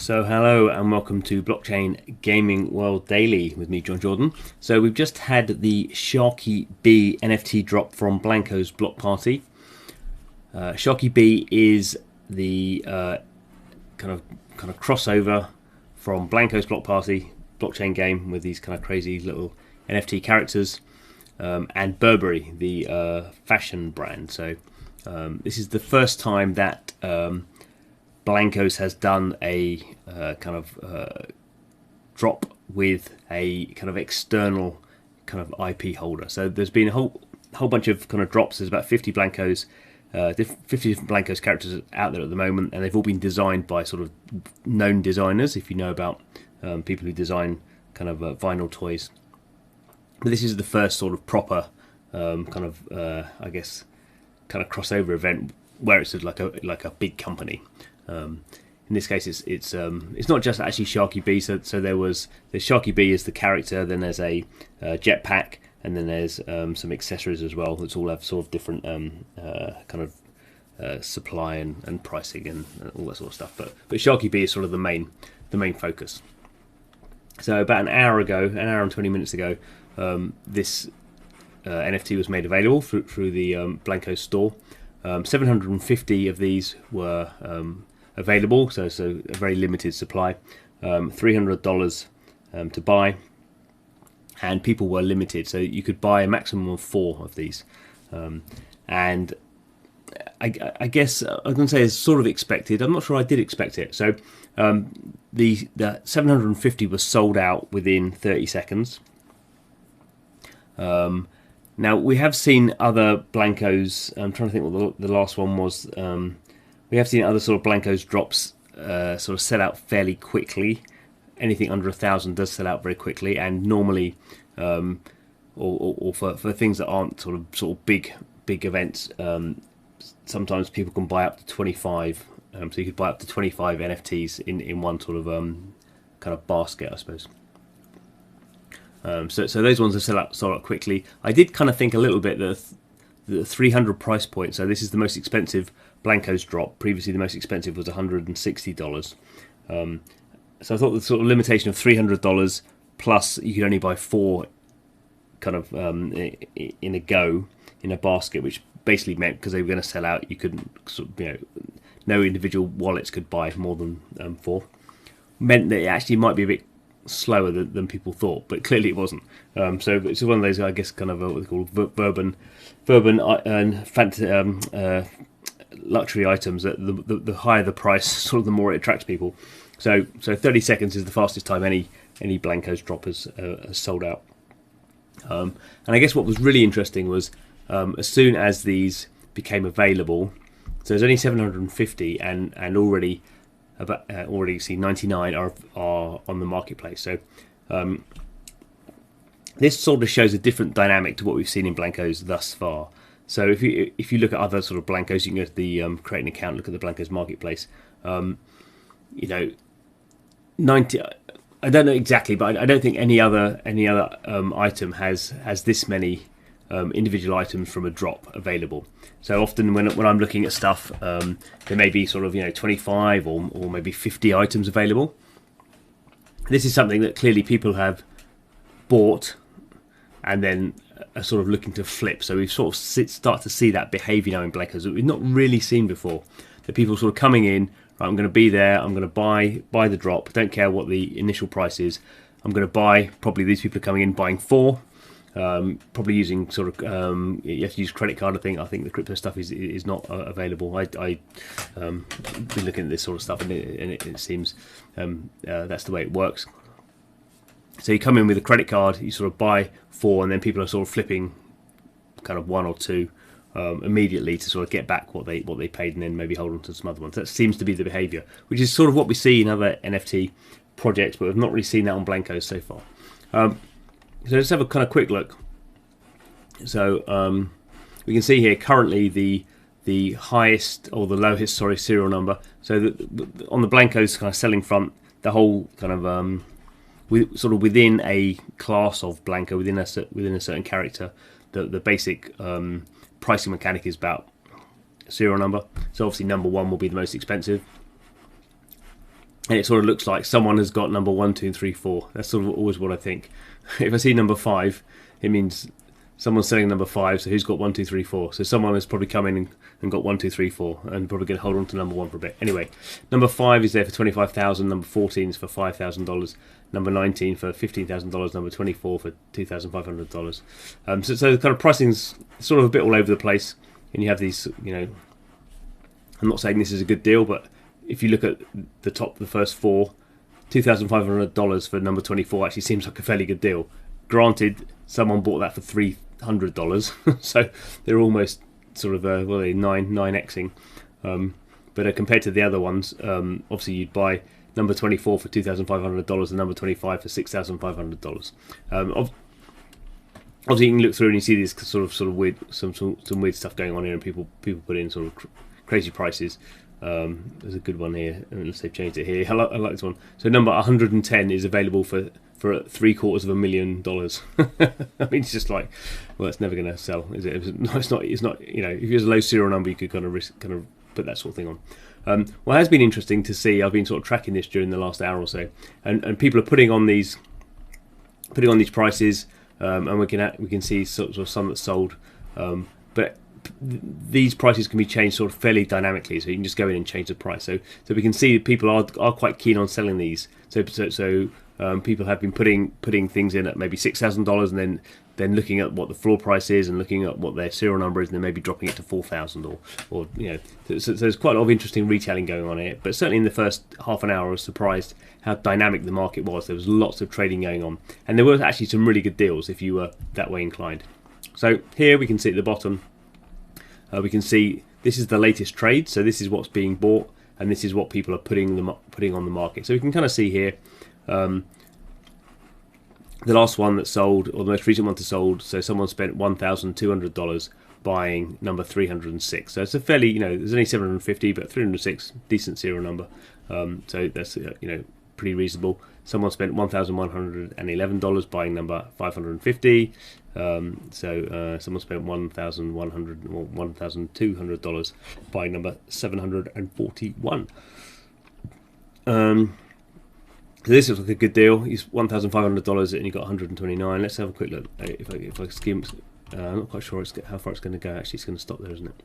So hello and welcome to Blockchain Gaming World Daily with me, John Jordan. So we've just had the Sharky B NFT drop from Blankos Block Party. Sharky B is the kind of crossover from Blankos Block Party blockchain game with these kind of crazy little NFT characters, and Burberry, the fashion brand. So this is the first time that Blankos has done a drop with a kind of external kind of IP holder. So there's been a whole bunch of kind of drops. There's about 50 Blankos, 50 different Blankos characters out there at the moment, and they've all been designed by sort of known designers. If you know about people who design kind of vinyl toys, but this is the first sort of proper I guess kind of crossover event where it's like a big company. In this case, it's not just actually Sharky B. So there's Sharky B as the character, then there's a jetpack, and then there's some accessories as well. That all have sort of different supply and pricing and all that sort of stuff. But Sharky B is sort of the main focus. So about an hour and 20 minutes ago, this NFT was made available through the Blankos store. 750 of these were available, so a very limited supply. $300 to buy, and people were limited, so you could buy a maximum of 4 of these. And I guess I was going to say it's sort of expected. I'm not sure I did expect it. So the 750 was sold out within 30 seconds. Now we have seen other Blankos. I'm trying to think what the last one was. We have seen other sort of Blankos drops sort of sell out fairly quickly. Anything under 1,000 does sell out very quickly, and normally, or for things that aren't sort of big events, sometimes people can buy up to 25. So you could buy up to 25 NFTs in one sort of kind of basket, I suppose. So those ones have sold out quickly. I did kind of think a little bit that the 300 price point. So this is the most expensive Blankos drop. Previously, the most expensive was $160. So I thought the sort of limitation of $300 plus you could only buy 4 kind of in a go in a basket, which basically meant because they were going to sell out, you couldn't no individual wallets could buy more than 4. Meant that it actually might be a bit slower than people thought, but clearly it wasn't. So it's one of those, I guess, kind of what they call Bourbon and luxury items that the higher the price, sort of the more it attracts people. So 30 seconds is the fastest time any Blankos drop has sold out. And I guess what was really interesting was as soon as these became available, so there's only 750, and already see 99 are on the marketplace. So this sort of shows a different dynamic to what we've seen in Blankos thus far. So if you look at other sort of Blankos, you can go to the create an account, look at the Blankos marketplace. 90. I don't know exactly, but I don't think any other item has this many individual items from a drop available. So often when I'm looking at stuff, there may be sort of 25 or maybe 50 items available. This is something that clearly people have bought and then are sort of looking to flip. So we've sort of start to see that behaviour now in Blankos that we've not really seen before. That people sort of coming in, right, I'm going to be there, I'm going to buy the drop, don't care what the initial price is. I'm going to buy, probably these people are coming in buying 4. Probably using sort of you have to use credit card. I think the crypto stuff is not available. I been looking at this sort of stuff, and it seems that's the way it works. So you come in with a credit card, you sort of buy 4, and then people are sort of flipping kind of 1 or 2 immediately to sort of get back what they paid, and then maybe hold on to some other ones. That seems to be the behaviour, which is sort of what we see in other NFT projects, but we've not really seen that on Blankos so far. So let's have a kind of quick look. So we can see here currently the highest or the lowest, serial number. So on the Blankos kind of selling front, the whole kind of sort of within a class of Blanko, within a certain character, the basic pricing mechanic is about serial number. So obviously number 1 will be the most expensive. and it sort of looks like someone has got number 1, 2, 3, 4. That's sort of always what I think. If I see number 5, it means someone's selling number 5. So who's got 1, 2, 3, 4? So someone has probably come in and got 1, 2, 3, 4, and probably going to hold on to number 1 for a bit. Anyway, number 5 is there for $25,000. Number 14 is for $5,000. Number 19 for $15,000. Number 24 for $2,500. So the kind of pricing's sort of a bit all over the place, and you have these. I'm not saying this is a good deal, but if you look at the first 4, $2,500 for number 24 actually seems like a fairly good deal. Granted, someone bought that for $300, so they're almost sort of 9xing. But compared to the other ones, obviously you'd buy number 24 for $2,500 and number 25 for $6,500. Obviously, you can look through and you see these sort of weird, some weird stuff going on here, and people put in sort of crazy prices. There's a good one here, unless they've changed it here. I like this one. So number 110 is available for $750,000. I mean, it's just like, well, it's never going to sell, is it? No, it's not. It's not. If there's a low serial number, you could kind of put that sort of thing on. Well, it has been interesting to see. I've been sort of tracking this during the last hour or so, and people are putting on these prices, and we can see sort of some that's sold, but these prices can be changed sort of fairly dynamically, so you can just go in and change the price. So we can see that people are quite keen on selling these. So people have been putting things in at maybe $6,000, and then looking at what the floor price is and looking at what their serial number is, and then maybe dropping it to 4,000 or So there's quite a lot of interesting retailing going on here. But certainly in the first half an hour, I was surprised how dynamic the market was. There was lots of trading going on, and there were actually some really good deals if you were that way inclined. So here we can see at the bottom. We can see this is the latest trade, so this is what's being bought, and this is what people are putting on the market. So we can kind of see here the last one that sold, or the most recent one that sold. So someone spent $1,200 buying number 306. So it's a fairly, there's only 750, but 306, decent serial number. So that's pretty reasonable. Someone spent $1,111 buying number 550. So someone spent $1,100 or $1,200 buying number 741. So this looks like a good deal. It's $1,500 and you got 129. Let's have a quick look. If I skim, I'm not quite sure how far it's going to go. Actually, it's going to stop there, isn't it?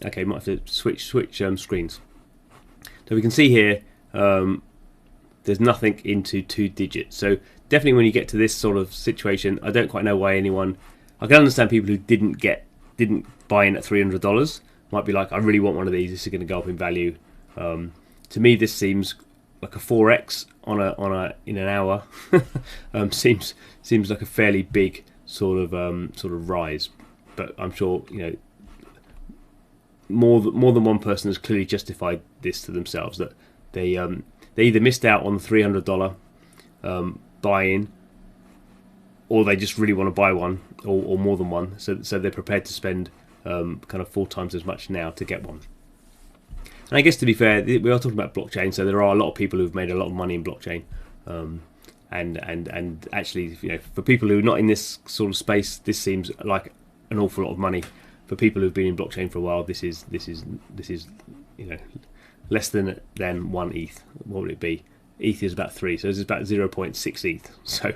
Okay, might have to switch screens. So we can see here. There's nothing into 2 digits. So definitely when you get to this sort of situation, I don't quite know why anyone. I can understand people who didn't buy in at $300. Might be like, I really want one of these. This is going to go up in value. To me, this seems like a 4x in an hour. Seems like a fairly big sort of rise. But I'm sure more than one person has clearly justified this to themselves, that they either missed out on the $300 buy-in, or they just really want to buy one or more than one, so they're prepared to spend kind of 4 times as much now to get one. And I guess, to be fair, we are talking about blockchain, so there are a lot of people who've made a lot of money in blockchain, and actually, for people who are not in this sort of space, this seems like an awful lot of money. For people who've been in blockchain for a while, this is less than 1 ETH. What would it be? ETH is about 3, so this is about 0.6 ETH. So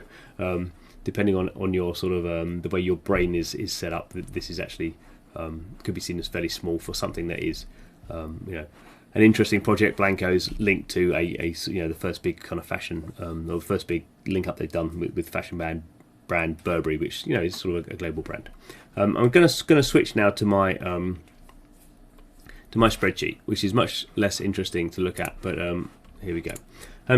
depending on your sort of the way your brain is set up, this is actually could be seen as fairly small for something that is an interesting project. Blankos linked to the first big kind of fashion, or the first big link up they've done with fashion brand Burberry, which is sort of a global brand. I'm going to switch now to my spreadsheet, which is much less interesting to look at, but here we go.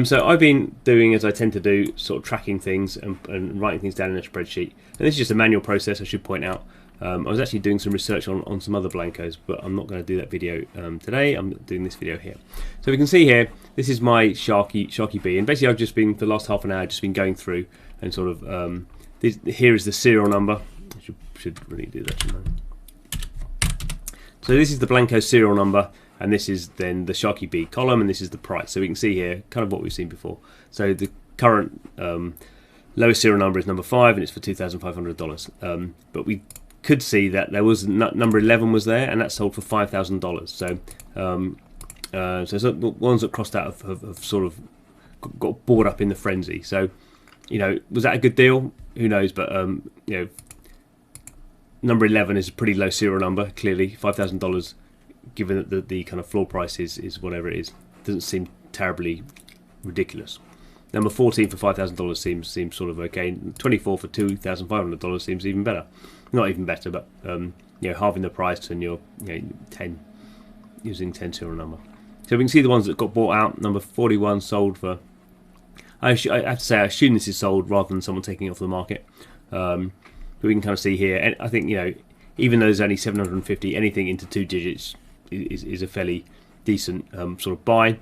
So I've been doing, as I tend to do, sort of tracking things and writing things down in a spreadsheet. And this is just a manual process, I should point out. I was actually doing some research on some other Blankos, but I'm not going to do that video today. I'm doing this video here. So we can see here, this is my Sharky B, and basically I've just been, for the last half an hour, just been going through and sort of, here is the serial number. I should really do that, shouldn't I? So this is the Blankos serial number, and this is then the Sharky B column, and this is the price. So we can see here kind of what we've seen before. So the current lowest serial number is number 5, and it's for $2,500. But we could see that there was number 11 was there, and that sold for $5,000. So So the ones that crossed out have sort of got bought up in the frenzy. So, was that a good deal? Who knows? But number 11 is a pretty low serial number. Clearly, $5,000, given that the kind of floor price is whatever it is, doesn't seem terribly ridiculous. Number 14 for $5,000 seems sort of okay. 24 for $2,500 seems even better. Not even better, but halving the price, and you're 10 using 10 serial number. So we can see the ones that got bought out. Number 41 sold for. I have to say, I assume this is sold rather than someone taking it off the market. But we can kind of see here, and I think even though there's only 750, anything into 2 digits is a fairly decent sort of buy.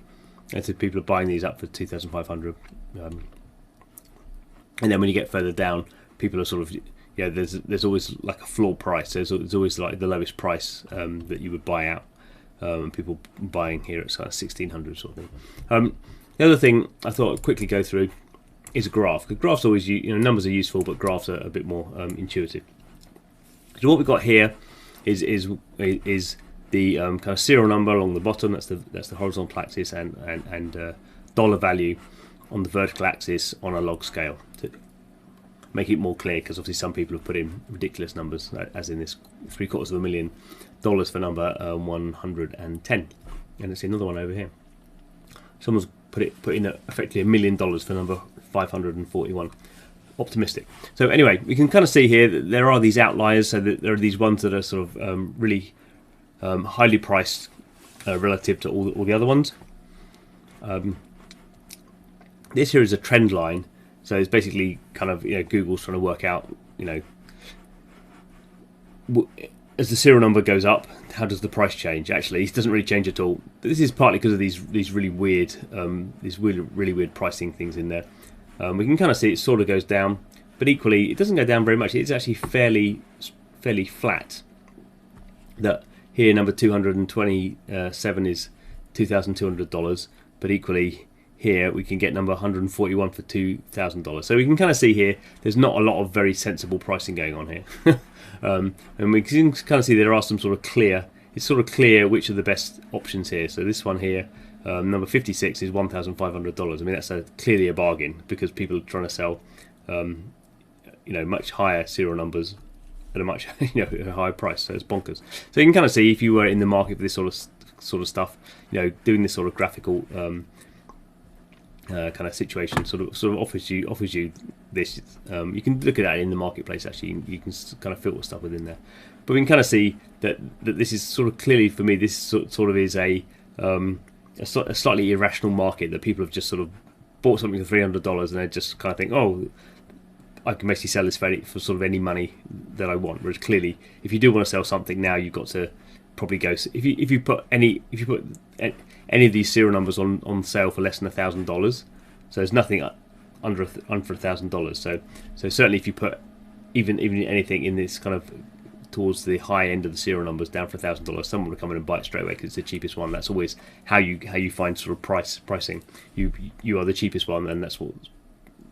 And so people are buying these up for 2,500. And then when you get further down, people are sort of there's always like a floor price. There's always like the lowest price that you would buy out. People buying here at kind of 1,600 sort of thing. The other thing I thought I'd quickly go through is a graph. Because graphs always, numbers are useful, but graphs are a bit more intuitive. So what we've got here is the kind of serial number along the bottom. That's the horizontal axis, and dollar value on the vertical axis on a log scale to make it more clear. Because obviously some people have put in ridiculous numbers, as in this $750,000 for number 110, and let's see another one over here. Someone's put in effectively $1 million for number 541. Optimistic. So anyway, we can kind of see here that there are these outliers. So that there are these ones that are sort of really highly priced relative to all the other ones. This here is a trend line. So it's basically kind of Google's trying to work out as the serial number goes up, how does the price change? Actually, it doesn't really change at all. But this is partly because of these really weird really weird pricing things in there. We can kind of see it sort of goes down, but equally it doesn't go down very much. It's actually fairly flat. That here number 227 is $2,200, but equally here we can get number 141 for $2,000. So we can kind of see here there's not a lot of very sensible pricing going on here. And we can kind of see there are some sort of clear. It's sort of clear which are the best options here. So this one here, number 56 is $1,500. I mean, that's clearly a bargain, because people are trying to sell much higher serial numbers at a much at a higher price. So it's bonkers. So you can kind of see, if you were in the market for this sort of stuff, doing this sort of graphical kind of situation sort of offers you this. You can look at that in the marketplace. Actually, you can kind of filter stuff within there. But we can kind of see that this is sort of clearly, for me, this sort of is a slightly irrational market, that people have just sort of bought something for $300 and they just kind of think, oh, I can basically sell this for sort of any money that I want. Whereas clearly, if you do want to sell something now, you've got to probably go. If you put any of these serial numbers on sale for less than $1,000, so there's nothing under $1,000. So certainly, if you put even anything in this kind of towards the high end of the serial numbers down for $1,000, someone will come in and buy it straight away because it's the cheapest one. That's always how you find sort of pricing. You are the cheapest one, and that's what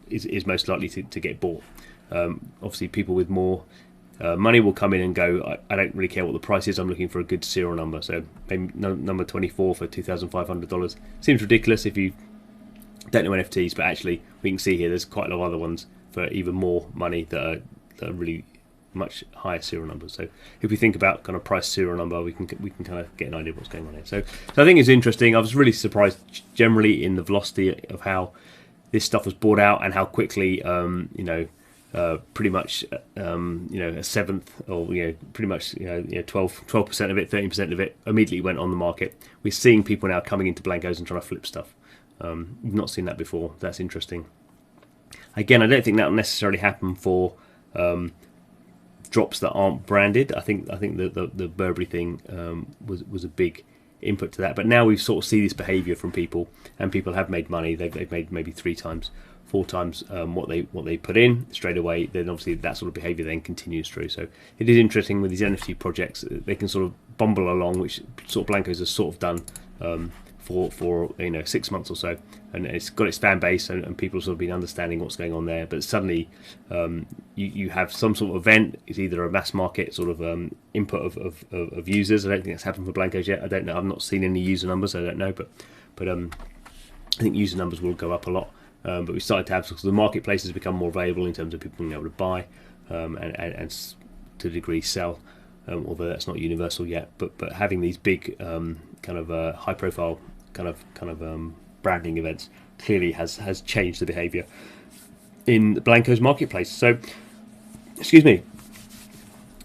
is most likely to get bought. Obviously, people with more money will come in and go, I don't really care what the price is, I'm looking for a good serial number. So maybe number 24 for $2,500 seems ridiculous if you don't know NFTs, but actually we can see here there's quite a lot of other ones for even more money that are really much higher serial numbers. So if we think about kind of price serial number, we can kind of get an idea of what's going on here. So I think it's interesting. I was really surprised generally in the velocity of how this stuff was bought out, and how quickly pretty much a seventh, or pretty much 12% of it, 13% of it immediately went on the market. We're seeing people now coming into Blankos and trying to flip stuff. We've not seen that before. That's interesting. Again, I don't think that will necessarily happen for drops that aren't branded. I think the Burberry thing was a big input to that. But now we've sort of see this behaviour from people, and people have made money. They've made maybe 3 times, 4 times what they put in straight away. Then obviously that sort of behaviour then continues through. So it is interesting with these NFT projects. They can sort of bumble along, which sort of Blankos has sort of done for 6 months or so, and it's got its fan base, and people have sort of been understanding what's going on there. But suddenly, you have some sort of event. It's either a mass market sort of input of users. I don't think that's happened for Blankos yet. I don't know. I've not seen any user numbers. So I don't know, but I think user numbers will go up a lot. But we started to have, so the marketplace has become more available in terms of people being able to buy and to a degree sell. Although that's not universal yet, but having these big kind of high profile kind of branding events clearly has changed the behaviour in the Blankos marketplace. So, excuse me.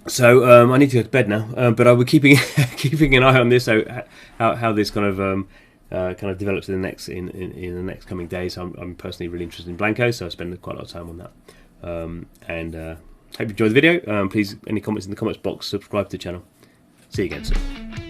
So I need to go to bed now, but I will keeping an eye on this. So how this kind of develops in the next coming days. I'm personally really interested in Blankos, so I spend quite a lot of time on that. And hope you enjoyed the video. Please, any comments in the comments box, subscribe to the channel. See you again soon.